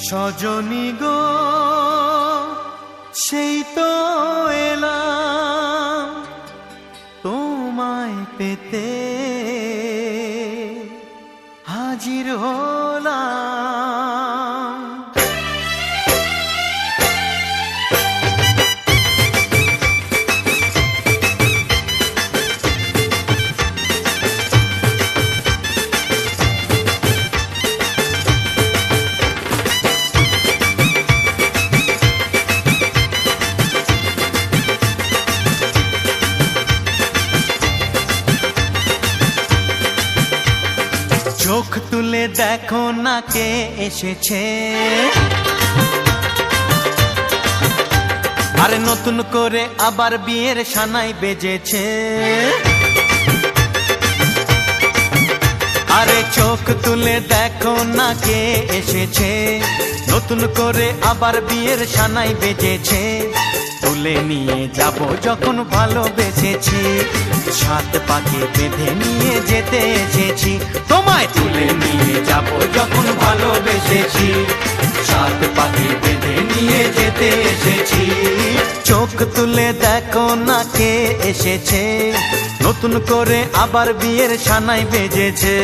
সজনী গো সেই তো এলাম তোমায় পেতে হাজির হলাম। চোখ তুলে দেখো না কে এসেছে, আরে নতুন করে আবার বিয়ের সানাই বেজেছে। আরে চোখ তুলে দেখো না কে এসেছে, নতুন করে আবার বিয়ের সানাই বেজেছে। তুলে নিয়ে যাব যখন ভালোবেসেছি, সাত পাকে বেঁধে নিয়ে যেতে এসেছি। তোমায় তুলে নিয়ে যাব যখন ভালোবেসেছি, সাত পাকে বেঁধে নিয়ে যেতে এসেছি। চোখ তুলে দেখো না কে এসেছে, নতুন করে আবার বিয়ের সানাই বেজেছে।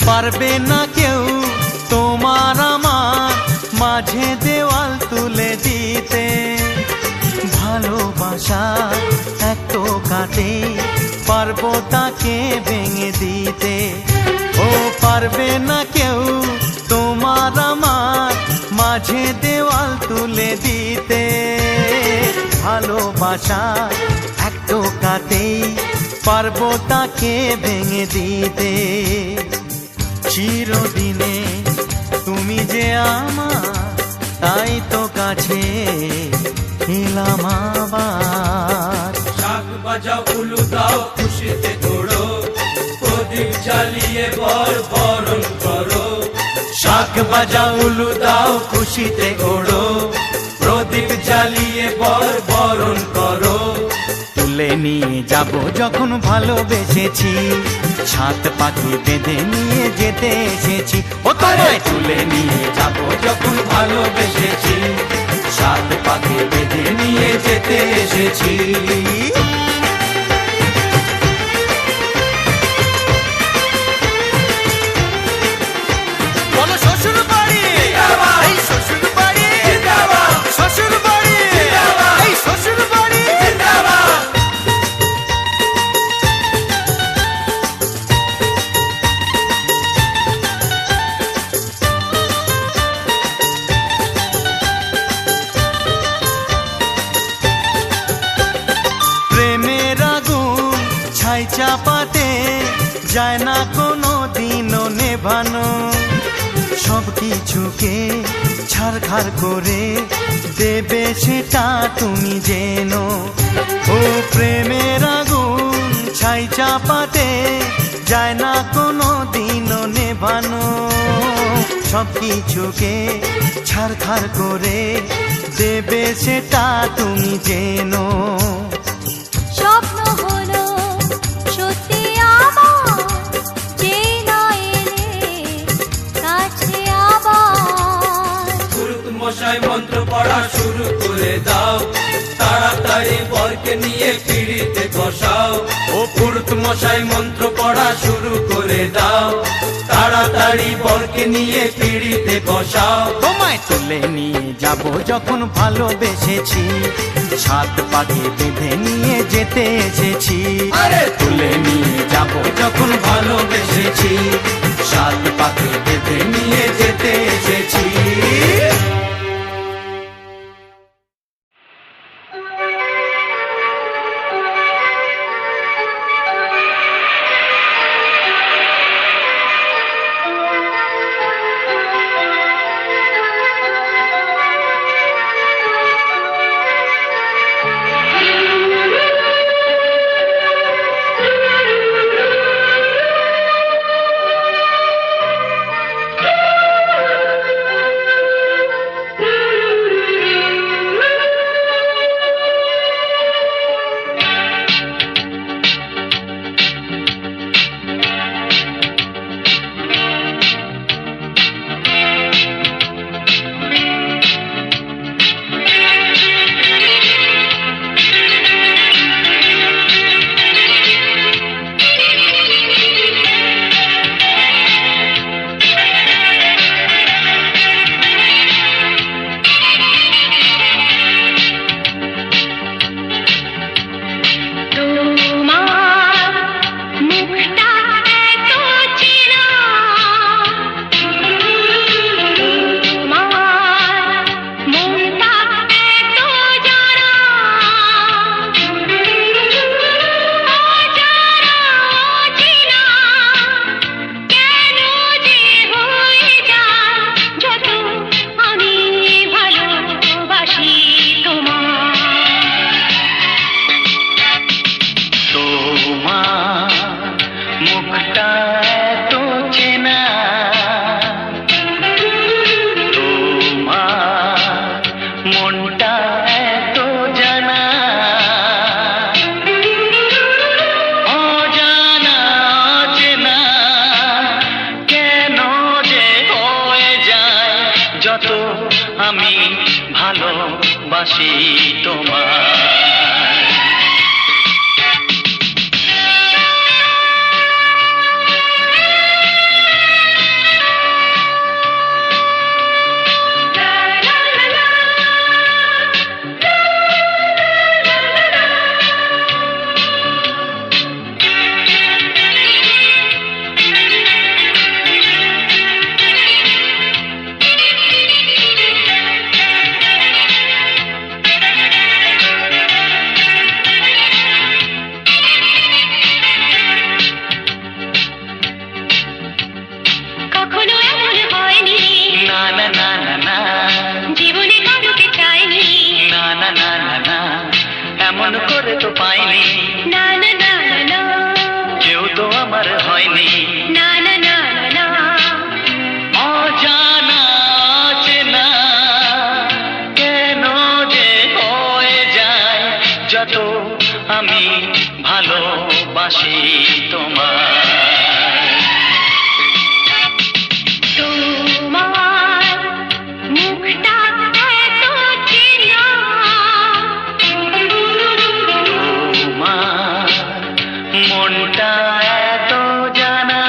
পারবে না কেউ তোমার আমার মাঝে দেওয়াল তুলে দিতে, ভালোবাসা এত কাটে পারবো তাকে ভেঙে দিতে। ও পারবে না কেউ তোমার আমার মাঝে দেওয়াল তুলে দিতে, ভালোবাসা এত কাটে পারবো তাকে ভেঙে দিতে। চিরদিনে তুমি যে আমার, তাই তো কাছে এলাম আবার। শাক বাজাও উলু দাও খুশিতে ঘোড়ো, প্রদীপ জ্বালিয়ে বরণ করো। শাক বাজাও উলু দাও খুশিতে ওড়ো, প্রদীপ জ্বালিয়ে বরণ করো। তুলে নিয়ে যাব যখন ভালোবেসেছি, সাত পাখি বেঁধে নিয়ে যেতে এসেছি। ও তোমায় তুলে নিয়ে যাব যখন ভালোবেসেছি, সাত পাখি বেঁধে নিয়ে যেতে এসেছি। বলো শ্বশুর বাড়ি, এই শ্বশুর বাড়ি, শ্বশুর বাড়ি, এই শ্বশুর বাড়ি। প্রেমের আগুন ছাই চাপাতে যায় না কোনো দিনও নেভানো, সব কিছুকে ছাড়খাড় করে দেবে সেটা তুমি জেনো। ও প্রেমের আগুন ছাই চাপাতে যায় না কোনো দিনও নেভানো, সব কিছুকে ছাড়খাড় করে দেবে সেটা তুমি জেনো। স্বপ্ন হলো সত্যি আমার, যে না এলে কাছে আবার। পুরুত মশাই মন্ত্র পড়া শুরু করে দাও, তাড়াতাড়ি বরকে নিয়ে পিড়িতে বসাও। ও পুরুত মশাই মন্ত্র পড়া শুরু করে দাও, তাড়াতাড়ি বরকে নিয়ে পিড়িতে বসাও। তোমায় তুলে নিয়ে যাব যখন ভালোবেসেছি, সাত পাকে বেঁধে নিয়ে যেতে এসেছি। আরে তুলে নিয়ে যাব যখন ভালোবেসেছি, সাত পাকে বেঁধে নিয়ে যেতে এসেছি। আমি ভালোবাসি তোমায়। এমন করে তো পাইনি, না না না না, কেউ তো আমার হয়নি, না না না না, অজানা চেনা কেন যে হয়ে যায় যত আমি ভালোবাসি তোমায়। তোমার মুখটা এত চেনা, তোমার মনটা এত জানা,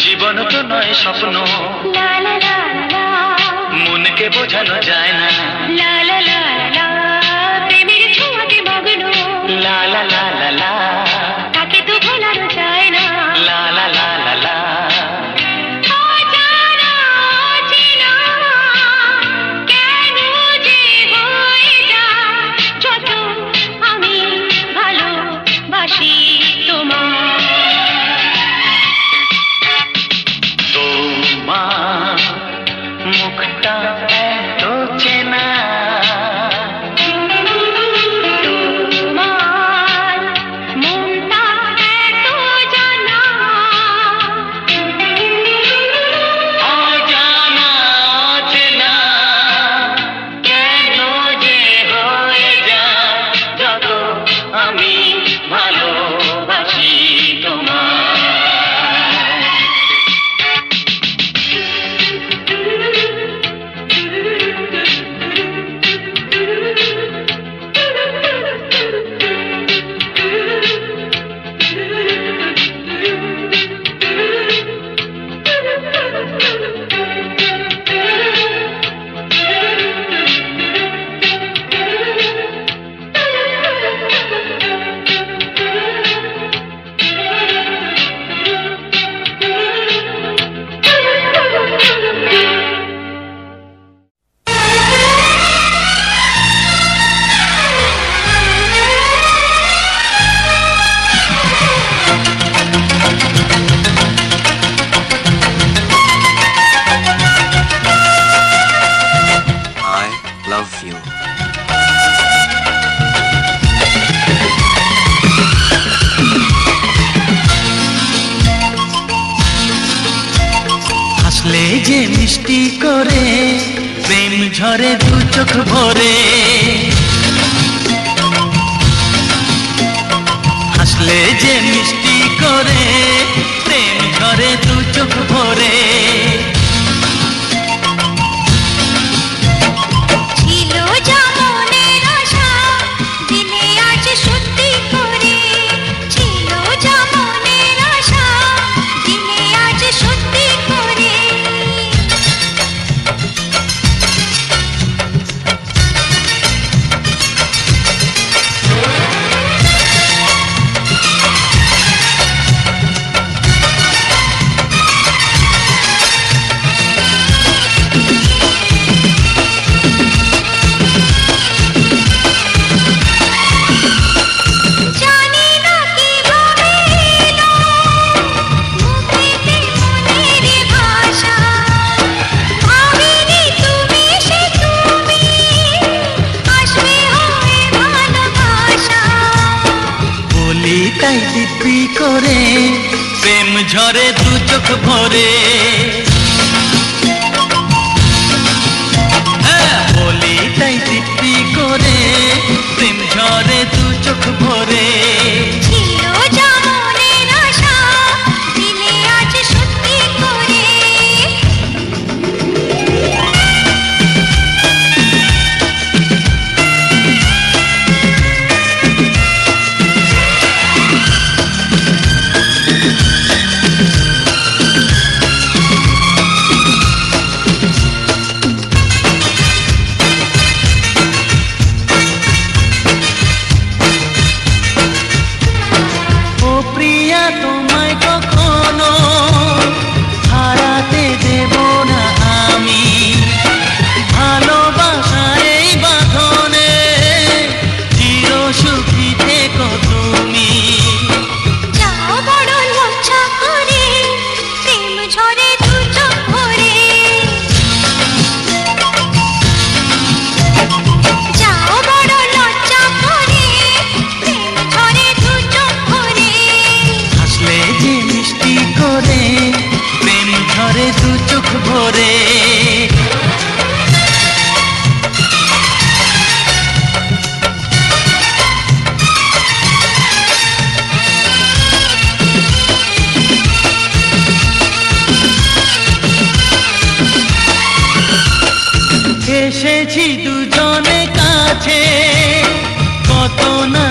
জীবন তো নয় স্বপ্ন, লা লা লা লা, মনকে বোঝানো যায় না, লা লা লা লা, প্রেমের ছোঁয়াতে মগ্ন, লা লা লা লা লা, তাকে তো ভোলানো যায় না, লা লা লা লা লা, অজানা চেনা কেন যে হয়ে যায় যত আমি ভালোবাসি তোমায়। তোমার মুখটা এত চেনা, তোমার মনটা এত জানা, অজানা চেনা কেন যে হয়ে যায় যত আমি ভালোবাসি তোমায়। I love you. হাসলে যে মিষ্টি করে প্রেম ঝরে দু চোখ ভরে, হাসলে যে মিষ্টি করে প্রেম ঝরে দু চোখ ভরে, ছিল যা মনের আশা দিলে আজ সত্যি করে, ছিল যা মনের আশা দিলে আজ সত্যি করে। তৃপ্তি করে, প্রেম ঝরে দু চোখ ভরে। হ্যাঁ বলি তাই তৃপ্তি করে, প্রেম ঝরে দু চোখ ভরে। ছিল যা মনের আশা, দিলে আজ সত্যি করে। ও প্রিয়া তোমায় কখনো হারাতে দেব না আমি, ভালোবাসার এই বাঁধনে চির সুখী থেকো তুমি। যাও বড় লজ্জা করে, প্রেম ঝরে দু চোখ ভরে। যাও বড় লজ্জা করে, প্রেম ঝরে দু চোখ ভরে। হাসলে যে মিষ্টি করে, প্রেম ঝরে দু চোখ ভরে। এসেছি দুজনে কাছে, কত না